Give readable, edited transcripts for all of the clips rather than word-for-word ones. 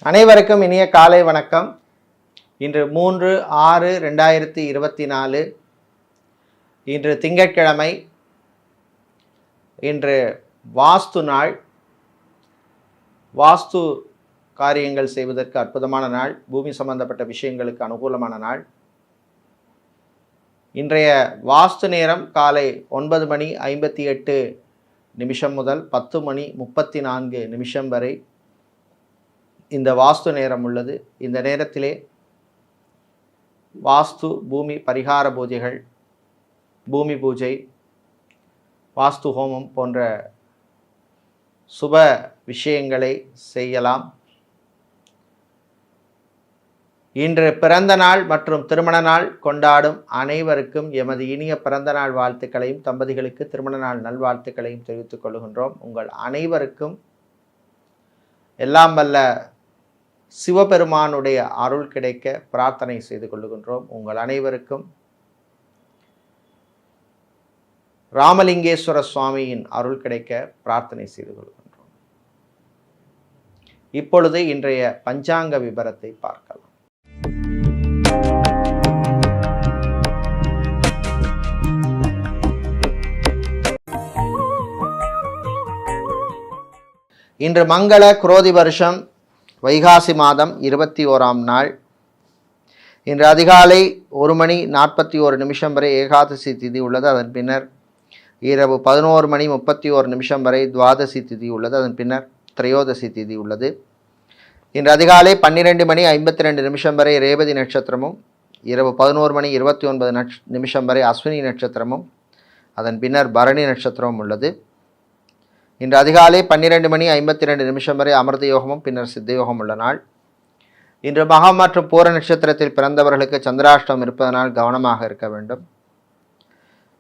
அனைவருக்கும் இனிய காலை வணக்கம். இன்று 3/6/2024 இன்று திங்கட்கிழமை. இன்று வாஸ்து நாள். வாஸ்து காரியங்கள் செய்வதற்கு அற்புதமான நாள். பூமி சம்பந்தப்பட்ட விஷயங்களுக்கு அனுகூலமான நாள். இன்றைய வாஸ்து நேரம் காலை 9:58 முதல் 10:34 வரை இந்த வாஸ்து நேரம் உள்ளது. இந்த நேரத்திலே வாஸ்து பூமி பரிகார பூஜைகள், பூமி பூஜை, வாஸ்து ஹோமம் போன்ற சுப விஷயங்களை செய்யலாம். இன்று பிறந்த நாள் மற்றும் திருமண நாள் கொண்டாடும் அனைவருக்கும் எமது இனிய பிறந்த நாள் வாழ்த்துக்களையும், தம்பதிகளுக்கு திருமண நாள் நல்வாழ்த்துக்களையும் தெரிவித்துக் கொள்கின்றோம். உங்கள் அனைவருக்கும் எல்லாம் வல்ல சிவபெருமானுடைய அருள் கிடைக்க பிரார்த்தனை செய்து கொள்ளுகின்றோம். உங்கள் அனைவருக்கும் ராமலிங்கேஸ்வர சுவாமியின் அருள் கிடைக்க பிரார்த்தனை செய்து கொள்கின்றோம். இப்பொழுது இன்றைய பஞ்சாங்க விபரத்தை பார்க்கலாம். இன்று மங்கள குரோதி வருஷம் வைகாசி மாதம் 21ஆம் நாள். இன்று அதிகாலை 1:41 வரை ஏகாதசி திதி உள்ளது. அதன் பின்னர் இரவு 11:31 வரை துவாதசி திதி உள்ளது. அதன் பின்னர் திரையோதசி திதி உள்ளது. இன்று அதிகாலை 12:52 வரை ரேவதி நட்சத்திரமும், இரவு 11:29 வரை அஸ்வினி நட்சத்திரமும், அதன் பின்னர் பரணி நட்சத்திரமும் உள்ளது. இன்று அதிகாலை 12:52 வரை அமிர்த யோகமும் பின்னர் சித்த யோகம் உள்ள நாள். இன்று மகம் மற்றும் பூர நட்சத்திரத்தில் பிறந்தவர்களுக்கு சந்திராஷ்டமம் இருப்பதனால் கவனமாக இருக்க வேண்டும்.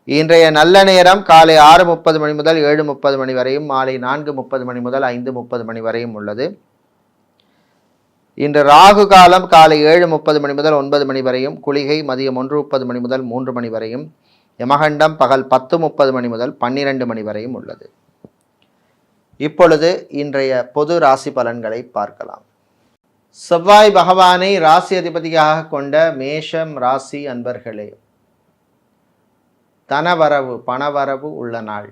இன்றைய நல்ல நேரம் காலை 6:30 முதல் 7:30 வரையும், மாலை 4:30 முதல் 5:30 வரையும் உள்ளது. இன்று ராகு காலம் காலை 7:30 முதல் 9 வரையும், குளிகை மதியம் 1:30 முதல் 3 வரையும், யமகண்டம் பகல் 10:30 முதல் 12 வரையும் உள்ளது. இப்பொழுது இன்றைய பொது ராசி பலன்களை பார்க்கலாம். செவ்வாய் பகவானை ராசி அதிபதியாக கொண்ட மேஷம் ராசி அன்பர்களே, தனவரவு பணவரவு உள்ள நாள்.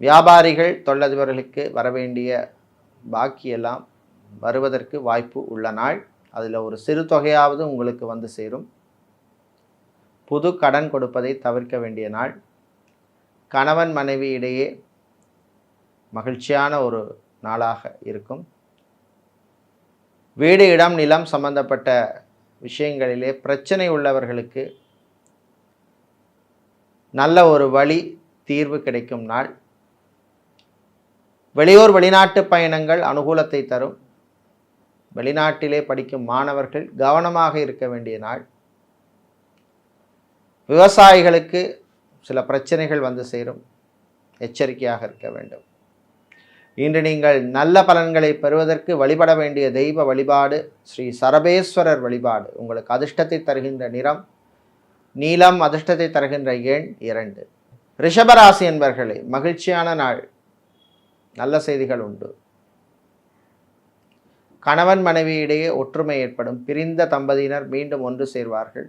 வியாபாரிகள் தொழிலதிபர்களுக்கு வரவேண்டிய பாக்கியெல்லாம் வருவதற்கு வாய்ப்பு உள்ள நாள். அதில் ஒரு சிறு தொகையாவது உங்களுக்கு வந்து சேரும். புது கடன் கொடுப்பதை தவிர்க்க வேண்டிய நாள். கணவன் மனைவி இடையே மகிழ்ச்சியான ஒரு நாளாக இருக்கும். வீடு இடம் நிலம் சம்பந்தப்பட்ட விஷயங்களிலே பிரச்சனை உள்ளவர்களுக்கு நல்ல ஒரு வழி தீர்வு கிடைக்கும் நாள். வெளியூர் வெளிநாட்டு பயணங்கள் அனுகூலத்தை தரும். வெளிநாட்டிலே படிக்கும் மாணவர்கள் கவனமாக இருக்க வேண்டிய நாள். விவசாயிகளுக்கு சில பிரச்சனைகள் வந்து சேரும். எச்சரிக்கையாக இருக்க வேண்டும். இன்று நீங்கள் நல்ல பலன்களை பெறுவதற்கு வழிபட வேண்டிய தெய்வ வழிபாடு ஸ்ரீ சரபேஸ்வரர் வழிபாடு. உங்களுக்கு அதிர்ஷ்டத்தை தருகின்ற நிறம் நீலம், அதிர்ஷ்டத்தை தருகின்ற எண் 2. ரிஷபராசி என்பர்களே, மகிழ்ச்சியான நாள். நல்ல செய்திகள் உண்டு. கணவன் மனைவி இடையே ஒற்றுமை ஏற்படும். பிரிந்த தம்பதியினர் மீண்டும் ஒன்று சேர்வார்கள்.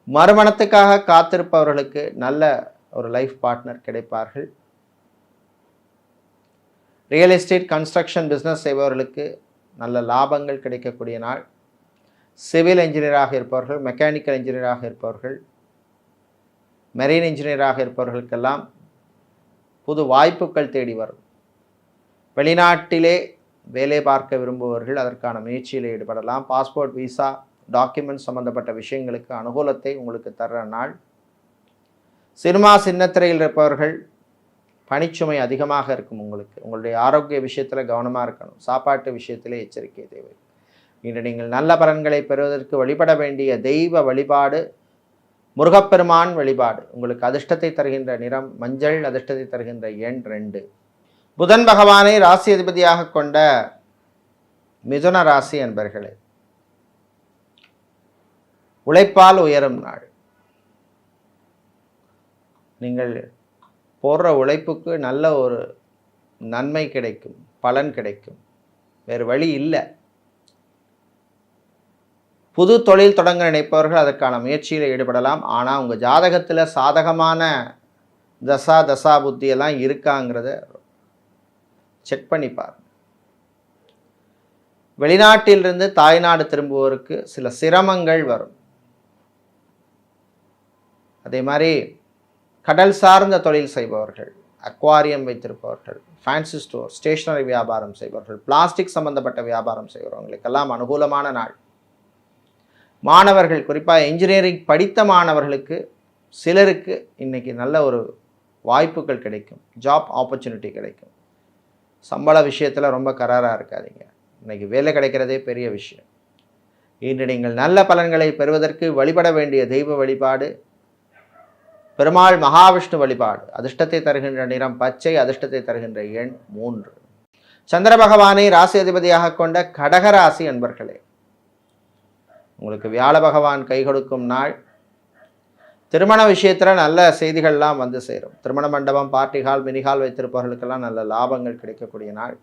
மறுமணத்துக்காக காத்திருப்பவர்களுக்கு நல்ல ஒரு லைஃப் பார்ட்னர் கிடைப்பார்கள். ரியல் எஸ்டேட் கன்ஸ்ட்ரக்ஷன் பிஸ்னஸ் செய்பவர்களுக்கு நல்ல லாபங்கள் கிடைக்கக்கூடிய நாள். சிவில் இன்ஜினியராக இருப்பவர்கள், மெக்கானிக்கல் இன்ஜினியராக இருப்பவர்கள், மெரீன் இன்ஜினியராக இருப்பவர்களுக்கெல்லாம் புது வாய்ப்புகள் தேடி வரும். வெளிநாட்டிலே வேலை பார்க்க விரும்புபவர்கள் அதற்கான முயற்சியில் ஈடுபடலாம். பாஸ்போர்ட், விசா, டாக்குமெண்ட் சம்பந்தப்பட்ட விஷயங்களுக்கு அனுகூலத்தை உங்களுக்கு தர்ற நாள். சினிமா சின்னத்திரையில் இருப்பவர்கள் பணிச்சுமை அதிகமாக இருக்கும். உங்களுடைய ஆரோக்கிய விஷயத்தில் கவனமாக இருக்கணும். சாப்பாட்டு விஷயத்தில் எச்சரிக்கை தேவை. இன்று நீங்கள் நல்ல பலன்களை பெறுவதற்கு வழிபட வேண்டிய தெய்வ வழிபாடு முருகப்பெருமான் வழிபாடு. உங்களுக்கு அதிர்ஷ்டத்தை தருகின்ற நிறம் மஞ்சள், அதிர்ஷ்டத்தை தருகின்ற எண் 2. புதன் பகவானை ராசி அதிபதியாக கொண்ட மிதுன ராசி அன்பர்களே, உழைப்பால் உயரும் நாள். நீங்கள் போடுற உழைப்புக்கு நல்ல ஒரு நன்மை கிடைக்கும். பலன் கிடைக்கும். வேறு வழி இல்லை. புது தொழில் தொடங்க நினைப்பவர்கள் அதற்கான முயற்சியில் ஈடுபடலாம். ஆனால் உங்கள் ஜாதகத்தில் சாதகமான தசா புத்தியெல்லாம் இருக்காங்கிறத செக் பண்ணி பாருங்க. வெளிநாட்டிலிருந்து தாய்நாடு திரும்புவோருக்கு சில சிரமங்கள் வரும். அதே மாதிரி கடல் சார்ந்த தொழில் செய்பவர்கள், அக்வாரியம் வைத்திருப்பவர்கள், ஃபேன்சி ஸ்டோர், ஸ்டேஷனரி வியாபாரம் செய்பவர்கள், பிளாஸ்டிக் சம்பந்தப்பட்ட வியாபாரம் செய்கிறவங்களுக்கெல்லாம் அனுகூலமான நாள். மாணவர்கள், குறிப்பாக இன்ஜினியரிங் படித்த மாணவர்களுக்கு சிலருக்கு இன்றைக்கி நல்ல ஒரு வாய்ப்புகள் கிடைக்கும். ஜாப் ஆப்பர்ச்சுனிட்டி கிடைக்கும். சம்பள விஷயத்தில் ரொம்ப கராராக இருக்காதீங்க. இன்றைக்கி வேலை கிடைக்கிறதே பெரிய விஷயம். இன்று நீங்கள் நல்ல பலன்களை பெறுவதற்கு வழிபட வேண்டிய தெய்வ வழிபாடு பெருமாள் மகாவிஷ்ணு வழிபாடு. அதிர்ஷ்டத்தை தருகின்ற நிறம் பச்சை, அதிர்ஷ்டத்தை தருகின்ற எண் 3. சந்திர பகவானை ராசி அதிபதியாக கொண்ட கடகராசி அன்பர்களே, உங்களுக்கு வியாழ பகவான் கை கொடுக்கும் நாள். திருமண விஷயத்தில் நல்ல செய்திகள்லாம் வந்து சேரும். திருமண மண்டபம், பார்ட்டி ஹால், மினி ஹால் வைத்திருப்பவர்களுக்கெல்லாம் நல்ல லாபங்கள் கிடைக்கக்கூடிய நாள்.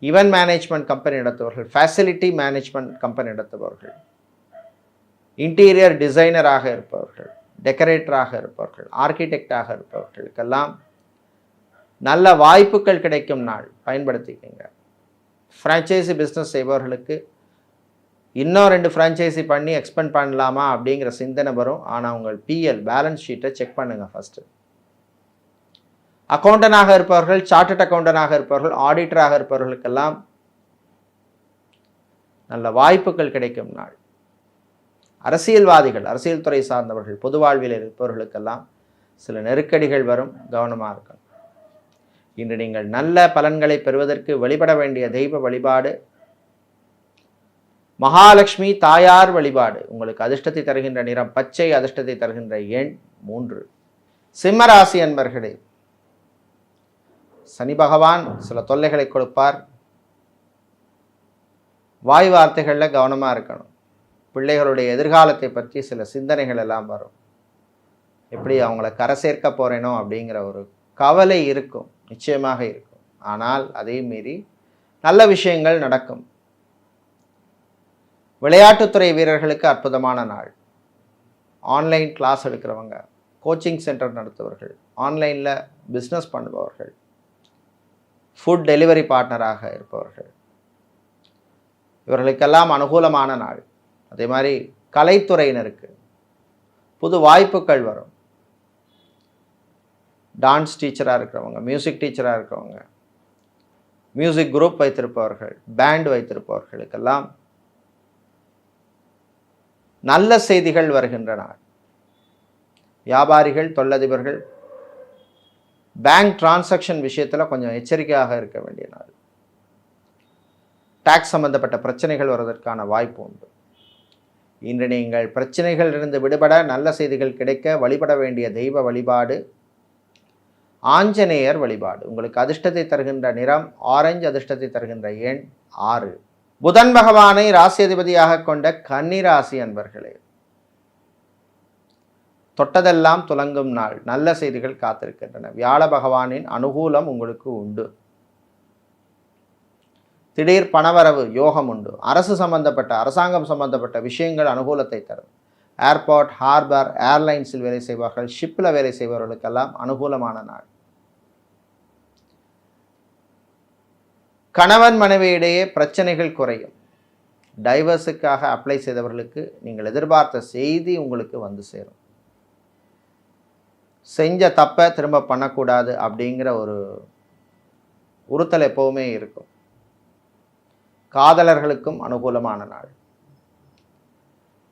ஈவென்ட் மேனேஜ்மெண்ட் கம்பெனி நடத்துபவர்கள், ஃபேசிலிட்டி மேனேஜ்மெண்ட் கம்பெனி நடத்துபவர்கள், இன்டீரியர் டிசைனராக இருப்பவர்கள், டெக்கரேட்டராக இருப்பவர்கள், ஆர்கிடெக்டாக இருப்பவர்களுக்கெல்லாம் நல்ல வாய்ப்புகள் கிடைக்கும் நாள். பயன்படுத்திக்கங்க. ஃப்ரான்ச்சைசி பிஸ்னஸ் செய்பவர்களுக்கு இன்னும் 2 ஃப்ரான்ச்சைசி பண்ணி எக்ஸ்பெண்ட் பண்ணலாமா அப்படிங்கிற சிந்தனை வரும். ஆனால் உங்கள் பிஎல் பேலன்ஸ் ஷீட்டை செக் பண்ணுங்கள் ஃபஸ்ட்டு. அக்கௌண்டனாக இருப்பவர்கள், சார்ட்டர்ட் அக்கௌண்டனாக இருப்பவர்கள், ஆடிட்டராக இருப்பவர்களுக்கெல்லாம் நல்ல வாய்ப்புகள் கிடைக்கும் நாள். அரசியல்வாதிகள், அரசியல் துறை சார்ந்தவர்கள், பொது வாழ்வில் இருப்பவர்களுக்கெல்லாம் சில நெருக்கடிகள் வரும். கவனமாக இருக்கணும். இன்று நீங்கள் நல்ல பலன்களை பெறுவதற்கு வழிபட வேண்டிய தெய்வ வழிபாடு மகாலட்சுமி தாயார் வழிபாடு. உங்களுக்கு அதிர்ஷ்டத்தை தருகின்ற நிறம் பச்சை, அதிர்ஷ்டத்தை தருகின்ற எண் 3. சிம்மராசி அன்பர்களே, சனி பகவான் சில தொல்லைகளை கொடுப்பார். வாய் வார்த்தைகளில் கவனமாக இருக்கணும். பிள்ளைகளுடைய எதிர்காலத்தை பற்றி சில சிந்தனைகள் எல்லாம் வரும். எப்படி அவங்கள கரை சேர்க்க போகிறேனோ அப்படிங்கிற ஒரு கவலை இருக்கும். நிச்சயமாக இருக்கும். ஆனால் அதே மீறி நல்ல விஷயங்கள் நடக்கும். விளையாட்டுத்துறை வீரர்களுக்கு அற்புதமான நாள். ஆன்லைன் கிளாஸ் எடுக்கிறவங்க, கோச்சிங் சென்டர் நடத்துபவர்கள், ஆன்லைனில் பிஸ்னஸ் பண்ணுபவர்கள், ஃபுட் டெலிவரி பார்ட்னராக இருப்பவர்கள், இவர்களுக்கெல்லாம் அனுகூலமான நாள். அதே மாதிரி கலைத்துறையினருக்கு புது வாய்ப்புகள் வரும். டான்ஸ் டீச்சராக இருக்கிறவங்க, மியூசிக் டீச்சராக இருக்கிறவங்க, மியூசிக் குரூப் வைத்திருப்பவர்கள், பேண்ட் வைத்திருப்பவர்களுக்கெல்லாம் நல்ல செய்திகள் வருகின்ற நாள். வியாபாரிகள், தொழிலதிபர்கள், பேங்க் டிரான்சாக்ஷன் விஷயத்தில் கொஞ்சம் எச்சரிக்கையாக இருக்க வேண்டிய நாள். டாக்ஸ் சம்பந்தப்பட்ட பிரச்சனைகள் வருவதற்கான வாய்ப்பு உண்டு. இன்று நீங்கள் பிரச்சனைகளிலிருந்து விடுபட நல்ல செய்திகள் கிடைக்க வழிபட வேண்டிய தெய்வ வழிபாடு ஆஞ்சநேயர் வழிபாடு. உங்களுக்கு அதிர்ஷ்டத்தை தருகின்ற நிறம் ஆரஞ்சு, அதிர்ஷ்டத்தை தருகின்ற எண் 6. புதன் பகவானை ராசி அதிபதியாக கொண்ட கன்னிராசி அன்பர்களே, தொட்டதெல்லாம் துலங்கும் நாள். நல்ல செய்திகள் காத்திருக்கின்றன. வியாழ பகவானின் அனுகூலம் உங்களுக்கு உண்டு. திடீர் பணவரவு யோகம் உண்டு. அரசு சம்பந்தப்பட்ட, அரசாங்கம் சம்பந்தப்பட்ட விஷயங்கள் அனுகூலத்தை தரும். ஏர்போர்ட், ஹார்பர், ஏர்லைன்ஸில் வேலை செய்வார்கள், ஷிப்பில் வேலை செய்பவர்களுக்கெல்லாம் அனுகூலமான நாள். கணவன் மனைவியிடையே பிரச்சனைகள் குறையும். டைவர்ஸுக்காக அப்ளை செய்தவர்களுக்கு நீங்கள் எதிர்பார்த்த செய்தி உங்களுக்கு வந்து சேரும். செஞ்ச தப்பை திரும்ப பண்ணக்கூடாது அப்படிங்கிற ஒரு உறுத்தல் எப்போவுமே இருக்கும். காதலர்களுக்கும் அனுகூலமான நாள்.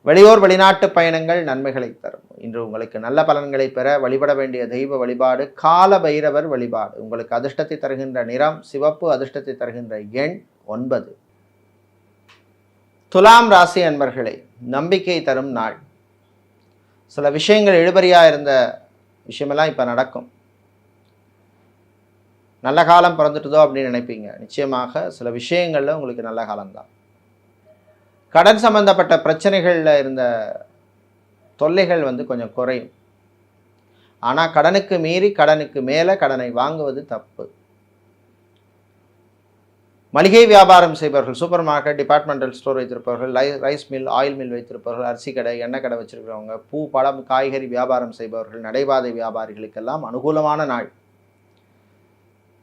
வெளியூர் வெளிநாட்டு பயணங்கள் நன்மைகளை தரும். இன்று உங்களுக்கு நல்ல பலன்களை பெற வழிபட வேண்டிய தெய்வ வழிபாடு கால பைரவர் வழிபாடு. உங்களுக்கு அதிர்ஷ்டத்தை தருகின்ற நிறம் சிவப்பு, அதிர்ஷ்டத்தை தருகின்ற எண் 9. துலாம் ராசி அன்பர்களே, நம்பிக்கை தரும் நாள். சில விஷயங்கள் இழுபறியாக இருந்த விஷயமெல்லாம் இப்போ நடக்கும். நல்ல காலம் பிறந்துட்டுதோ அப்படின்னு நினைப்பீங்க. நிச்சயமாக சில விஷயங்களில் உங்களுக்கு நல்ல காலம்தான். கடன் சம்பந்தப்பட்ட பிரச்சனைகளில் இருந்த தொல்லைகள் கொஞ்சம் குறையும். ஆனால் கடனுக்கு மீறி கடனுக்கு மேலே கடனை வாங்குவது தப்பு. மளிகை வியாபாரம் செய்பவர்கள், சூப்பர் மார்க்கெட், டிபார்ட்மெண்டல் ஸ்டோர் வைத்திருப்பவர்கள், ரைஸ் மில், ஆயில் மில் வைத்திருப்பவர்கள், அரிசி கடை, எண்ணெய் கடை வச்சிருக்கிறவங்க, பூ, பழம், காய்கறி வியாபாரம் செய்பவர்கள், நடைபாதை வியாபாரிகளுக்கெல்லாம் அனுகூலமான நாள்.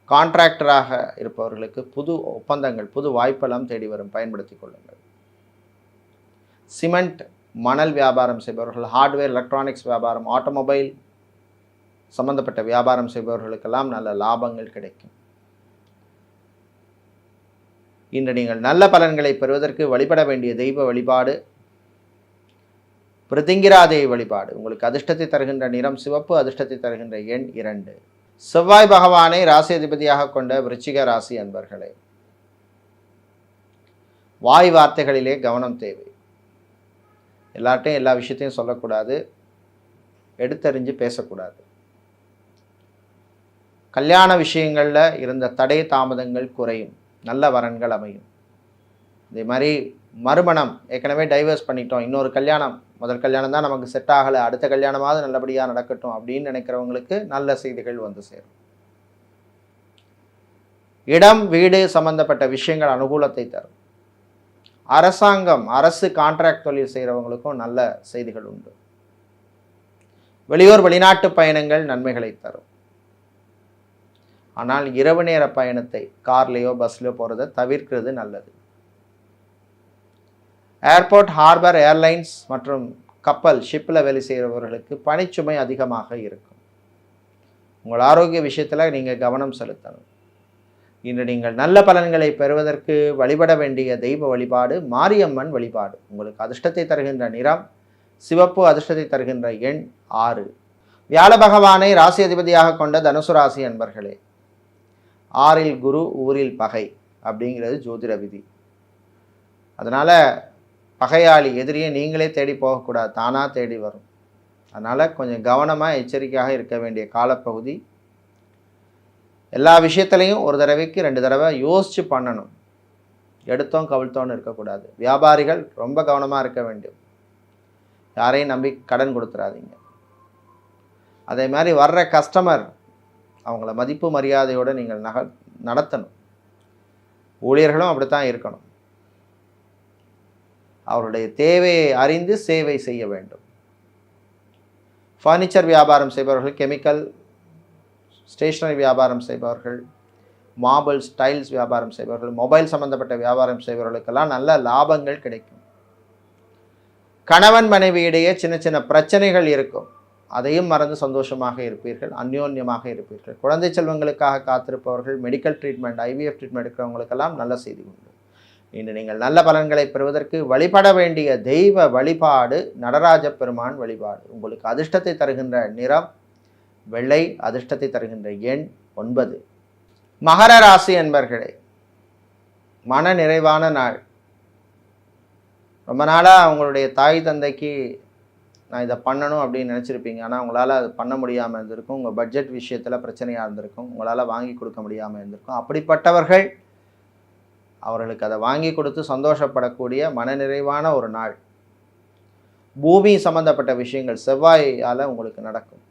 கான்ட்ராக்டராக இருப்பவர்களுக்கு புது ஒப்பந்தங்கள், புது வாய்ப்பெல்லாம் தேடி வரும், பயன்படுத்தி கொள்ளுங்கள். சிமெண்ட், மணல் வியாபாரம் செய்பவர்கள், ஹார்ட்வேர், எலக்ட்ரானிக்ஸ் வியாபாரம், ஆட்டோமொபைல் சம்பந்தப்பட்ட வியாபாரம் செய்பவர்களுக்கெல்லாம் நல்ல லாபங்கள் கிடைக்கும். இன்று நீங்கள் நல்ல பலன்களை பெறுவதற்கு வழிபட வேண்டிய தெய்வ வழிபாடு பிருத்திங்கிராதேவி வழிபாடு. உங்களுக்கு அதிர்ஷ்டத்தை தருகின்ற நிறம் சிவப்பு, அதிர்ஷ்டத்தை தருகின்ற எண் 2. செவ்வாய் பகவானை ராசி அதிபதியாக கொண்ட விருச்சிக ராசி அன்பர்களே, வாய் வார்த்தைகளிலே கவனம் தேவை. எல்லார்ட்டையும் எல்லா விஷயத்தையும் சொல்லக்கூடாது, எடுத்தறிஞ்சு பேசக்கூடாது. கல்யாண விஷயங்களில் இருந்த தடை தாமதங்கள் குறையும், நல்ல வரன்கள் அமையும். இதே மாதிரி மறுமணம், ஏற்கனவே டைவர்ஸ் பண்ணிட்டோம், இன்னொரு கல்யாணம், முதல் கல்யாணம் தான் நமக்கு செட் ஆகலை, அடுத்த கல்யாணமாவது நல்லபடியாக நடக்கட்டும் அப்படின்னு நினைக்கிறவங்களுக்கு நல்ல செய்திகள் வந்து சேரும். இடம், வீடு சம்பந்தப்பட்ட விஷயங்கள் அனுகூலத்தை தரும். அரசாங்கம், அரசு கான்ட்ராக்ட் தொழில் செய்கிறவங்களுக்கும் நல்ல செய்திகள் உண்டு. வெளியூர் வெளிநாட்டு பயணங்கள் நன்மைகளை தரும். ஆனால் இரவு நேர பயணத்தை கார்லேயோ பஸ்லையோ போகிறத தவிர்க்கிறது நல்லது. ஏர்போர்ட், ஹார்பர், ஏர்லைன்ஸ் மற்றும் கப்பல், ஷிப்பில் வேலை செய்கிறவர்களுக்கு பணிச்சுமை அதிகமாக இருக்கும். உங்கள் ஆரோக்கிய விஷயத்தில் நீங்கள் கவனம் செலுத்தணும். இன்று நீங்கள் நல்ல பலன்களை பெறுவதற்கு வழிபட வேண்டிய தெய்வ வழிபாடு மாரியம்மன் வழிபாடு. உங்களுக்கு அதிர்ஷ்டத்தை தருகின்ற நிறம் சிவப்பு, அதிர்ஷ்டத்தை தருகின்ற எண் 6. வியாழ பகவானை ராசி அதிபதியாக கொண்ட தனுசு ராசி அன்பர்களே, 6இல் குரு, ஊரில் பகை அப்படிங்கிறது ஜோதிட விதி. அதனால் பகையாளி, எதிரியை நீங்களே தேடி போகக்கூடாது, தானாக தேடி வரும். அதனால் கொஞ்சம் கவனமாக எச்சரிக்கையாக இருக்க வேண்டிய காலப்பகுதி. எல்லா விஷயத்துலையும் ஒரு தடவைக்கு 2 தடவை யோசித்து பண்ணணும். எடுத்தோம் கவிழ்த்தோன்னு இருக்கக்கூடாது. வியாபாரிகள் ரொம்ப கவனமாக இருக்க வேண்டும். யாரையும் நம்பி கடன் கொடுத்துடாதீங்க. அதே மாதிரி வர்ற கஸ்டமர், அவங்கள மதிப்பு மரியாதையோடு நீங்கள் நடத்தணும். ஊழியர்களும் அப்படித்தான் இருக்கணும். அவருடைய தேவையை அறிந்து சேவை செய்ய வேண்டும். ஃபர்னிச்சர் வியாபாரம் செய்பவர்கள், கெமிக்கல், ஸ்டேஷனரி வியாபாரம் செய்பவர்கள், மார்பிள்ஸ், டைல்ஸ் வியாபாரம் செய்பவர்கள், மொபைல் சம்பந்தப்பட்ட வியாபாரம் செய்பவர்களுக்கெல்லாம் நல்ல லாபங்கள் கிடைக்கும். கணவன் மனைவியிடையே சின்ன சின்ன பிரச்சனைகள் இருக்கும், அதையும் மறந்து சந்தோஷமாக இருப்பீர்கள், அந்யோன்யமாக இருப்பீர்கள். குழந்தை செல்வங்களுக்காக காத்திருப்பவர்கள், மெடிக்கல் ட்ரீட்மெண்ட், IVF ட்ரீட்மெண்ட் எடுக்கிறவங்களுக்கெல்லாம் நல்ல செய்தி உண்டு. இன்று நீங்கள் நல்ல பலன்களை பெறுவதற்கு வழிபட வேண்டிய தெய்வ வழிபாடு நடராஜ பெருமான் வழிபாடு. உங்களுக்கு அதிர்ஷ்டத்தை தருகின்ற நிறம் வெள்ளை, அதிர்ஷ்டத்தை தருகின்ற எண் 9. மகர ராசி என்பர்களே, மன நிறைவான நாள். ரொம்ப நாளாக அவங்களுடைய தாய் தந்தைக்கு நான் இதை பண்ணணும் அப்படின்னு நினச்சிருப்பீங்க, ஆனால் உங்களால் அது பண்ண முடியாமல் இருந்திருக்கும். உங்கள் பட்ஜெட் விஷயத்தில் பிரச்சனையாக இருந்திருக்கும், உங்களால் வாங்கி கொடுக்க முடியாமல் இருந்திருக்கும். அப்படிப்பட்டவர்கள் அவர்களுக்கு அதை வாங்கி கொடுத்து சந்தோஷப்படக்கூடிய மனநிறைவான ஒரு நாள். பூமி சம்பந்தப்பட்ட விஷயங்கள் செவ்வாயால் உங்களுக்கு நடக்கும்.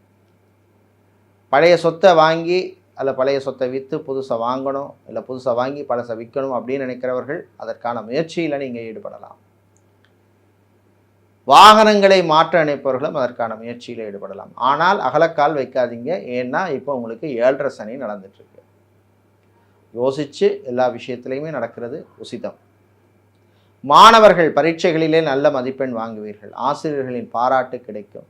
பழைய சொத்தை வாங்கி அல்ல பழைய சொத்தை விற்று புதுசை வாங்கணும், இல்லை புதுசை வாங்கி பழசை விற்கணும் அப்படின்னு நினைக்கிறவர்கள் அதற்கான முயற்சியில் நீங்கள் ஈடுபடலாம். வாகனங்களை மாற்ற நினைப்பவர்களும் அதற்கான முயற்சியில் ஈடுபடலாம். ஆனால் அகலக்கால் வைக்காதீங்க, ஏன்னா இப்போ உங்களுக்கு 7.5 சனி நடந்துட்டுருக்கு. யோசித்து எல்லா விஷயத்துலையுமே நடக்கிறது உசிதம். மாணவர்கள் பரீட்சைகளிலே நல்ல மதிப்பெண் வாங்குவீர்கள், ஆசிரியர்களின் பாராட்டு கிடைக்கும்.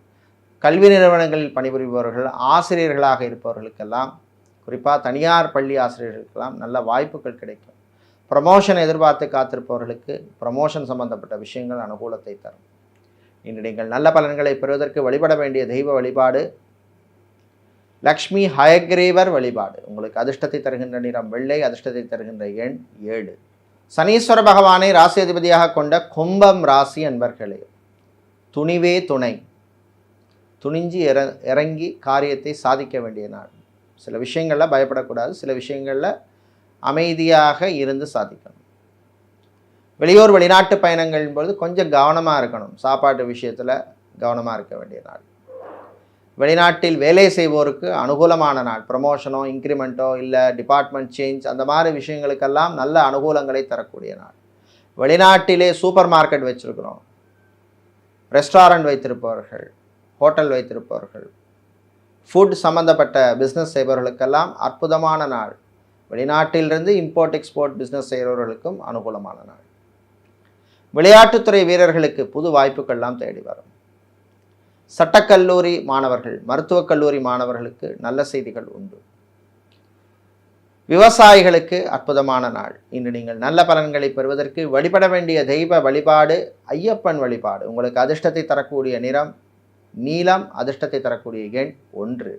கல்வி நிறுவனங்களில் பணிபுரிபவர்கள், ஆசிரியர்களாக இருப்பவர்களுக்கெல்லாம், குறிப்பாக தனியார் பள்ளி ஆசிரியர்களுக்கெல்லாம் நல்ல வாய்ப்புகள் கிடைக்கும். ப்ரமோஷன் எதிர்பார்த்து காத்திருப்பவர்களுக்கு ப்ரமோஷன் சம்பந்தப்பட்ட விஷயங்கள் அனுகூலத்தை தரும். இன்று நீங்கள் நல்ல பலன்களை பெறுவதற்கு வழிபட வேண்டிய தெய்வ வழிபாடு லக்ஷ்மி ஹயக்ரீவர் வழிபாடு. உங்களுக்கு அதிர்ஷ்டத்தை தருகின்ற நிறம் வெள்ளை, அதிர்ஷ்டத்தை தருகின்ற எண் 7. சனீஸ்வர பகவானை ராசி அதிபதியாக கொண்ட கும்பம் ராசி அன்பர்களே, துணிவே துணை. துணிஞ்சு இறங்கி காரியத்தை சாதிக்க வேண்டிய நாள். சில விஷயங்களில் பயப்படக்கூடாது, சில விஷயங்களில் அமைதியாக இருந்து சாதிக்கணும். வெளியூர் வெளிநாட்டு பயணங்கள் பொழுது கொஞ்சம் கவனமாக இருக்கணும். சாப்பாட்டு விஷயத்தில் கவனமாக இருக்க வேண்டிய நாள். வெளிநாட்டில் வேலை செய்வோருக்கு அனுகூலமான நாள். ப்ரமோஷனோ இன்க்ரிமெண்ட்டோ இல்லை டிபார்ட்மெண்ட் சேஞ்ச் அந்த மாதிரி விஷயங்களுக்கெல்லாம் நல்ல அனுகூலங்களை தரக்கூடிய நாள். வெளிநாட்டிலே சூப்பர் மார்க்கெட் வச்சுருக்கிறோம், ரெஸ்டாரண்ட் வைத்திருப்பவர்கள், ஹோட்டல் வைத்திருப்பவர்கள், ஃபுட் சம்மந்தப்பட்ட பிஸ்னஸ் செய்பவர்களுக்கெல்லாம் அற்புதமான நாள். வெளிநாட்டிலிருந்து இம்போர்ட் எக்ஸ்போர்ட் பிஸ்னஸ் செய்கிறவர்களுக்கும் அனுகூலமான நாள். விளையாட்டுத்துறை வீரர்களுக்கு புது வாய்ப்புகள்லாம் தேடி வரும். சட்டக்கல்லூரி மாணவர்கள், மருத்துவக் கல்லூரி மாணவர்களுக்கு நல்ல செய்திகள் உண்டு. விவசாயிகளுக்கு அற்புதமான நாள். இன்று நீங்கள் நல்ல பலன்களை பெறுவதற்கு வழிபட வேண்டிய தெய்வ வழிபாடு ஐயப்பன் வழிபாடு. உங்களுக்கு அதிர்ஷ்டத்தை தரக்கூடிய நிறம் நீலம், அதிர்ஷ்டத்தை தரக்கூடிய எண் 1.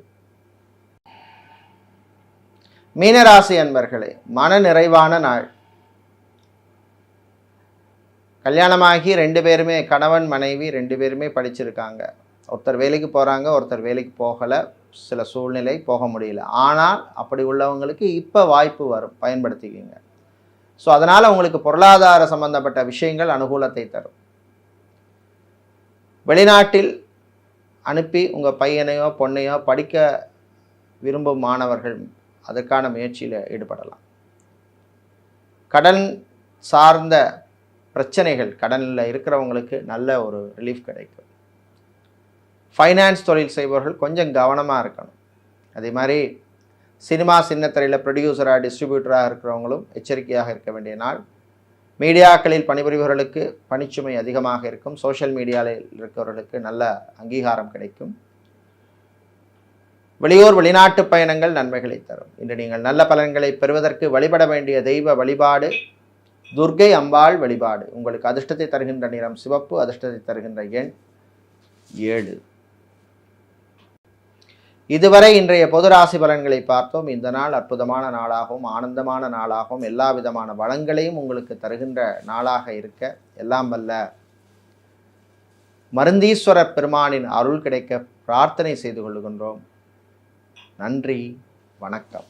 மீனராசி அன்பர்களே, மன நிறைவான நாள். கல்யாணமாகி 2 பேருமே, கணவன் மனைவி 2 பேருமே படிச்சிருக்காங்க. ஒருத்தர் வேலைக்கு போகிறாங்க, ஒருத்தர் வேலைக்கு போகலை, சில சூழ்நிலை போக முடியல. ஆனால் அப்படி உள்ளவங்களுக்கு இப்போ வாய்ப்பு வரும், பயன்படுத்திக்கிங்க. ஸோ அதனால் உங்களுக்கு பொருளாதார சம்பந்தப்பட்ட விஷயங்கள் அனுகூலத்தை தரும். வெளிநாட்டில் அனுப்பி உங்கள் பையனையோ பொண்ணையோ படிக்க விரும்பும் மாணவர்கள் அதற்கான முயற்சியில் ஈடுபடலாம். கடன் சார்ந்த பிரச்சனைகள், கடனில் இருக்கிறவங்களுக்கு நல்ல ஒரு ரிலீஃப் கிடைக்கும். ஃபைனான்ஸ் தொழில் செய்பவர்கள் கொஞ்சம் கவனமாக இருக்கணும். அதே மாதிரி சினிமா சின்னத்திரையில் ப்ரொடியூசராக டிஸ்ட்ரிபியூட்டராக இருக்கிறவங்களும் எச்சரிக்கையாக இருக்க வேண்டிய நாள். மீடியாக்களில் பணிபுரிபவர்களுக்கு பணிச்சுமை அதிகமாக இருக்கும். சோஷியல் மீடியாவில் இருக்கிறவர்களுக்கு நல்ல அங்கீகாரம் கிடைக்கும். வெளியூர் வெளிநாட்டு பயணங்கள் நன்மைகளை தரும். இன்று நீங்கள் நல்ல பலன்களை பெறுவதற்கு வழிபட வேண்டிய தெய்வ வழிபாடு துர்க்கை அம்பாள் வழிபாடு. உங்களுக்கு அதிர்ஷ்டத்தை தருகின்ற நிறம் சிவப்பு, அதிர்ஷ்டத்தை தருகின்ற எண் 7. இதுவரை இன்றைய பொது ராசி பலன்களை பார்த்தோம். இந்த நாள் அற்புதமான நாளாகவும் ஆனந்தமான நாளாகவும் எல்லா விதமான வளங்களையும் உங்களுக்கு தருகின்ற நாளாக இருக்க எல்லாம் வல்ல மருந்தீஸ்வர பெருமானின் அருள் கிடைக்க பிரார்த்தனை செய்து கொள்கின்றோம். நன்றி, வணக்கம்.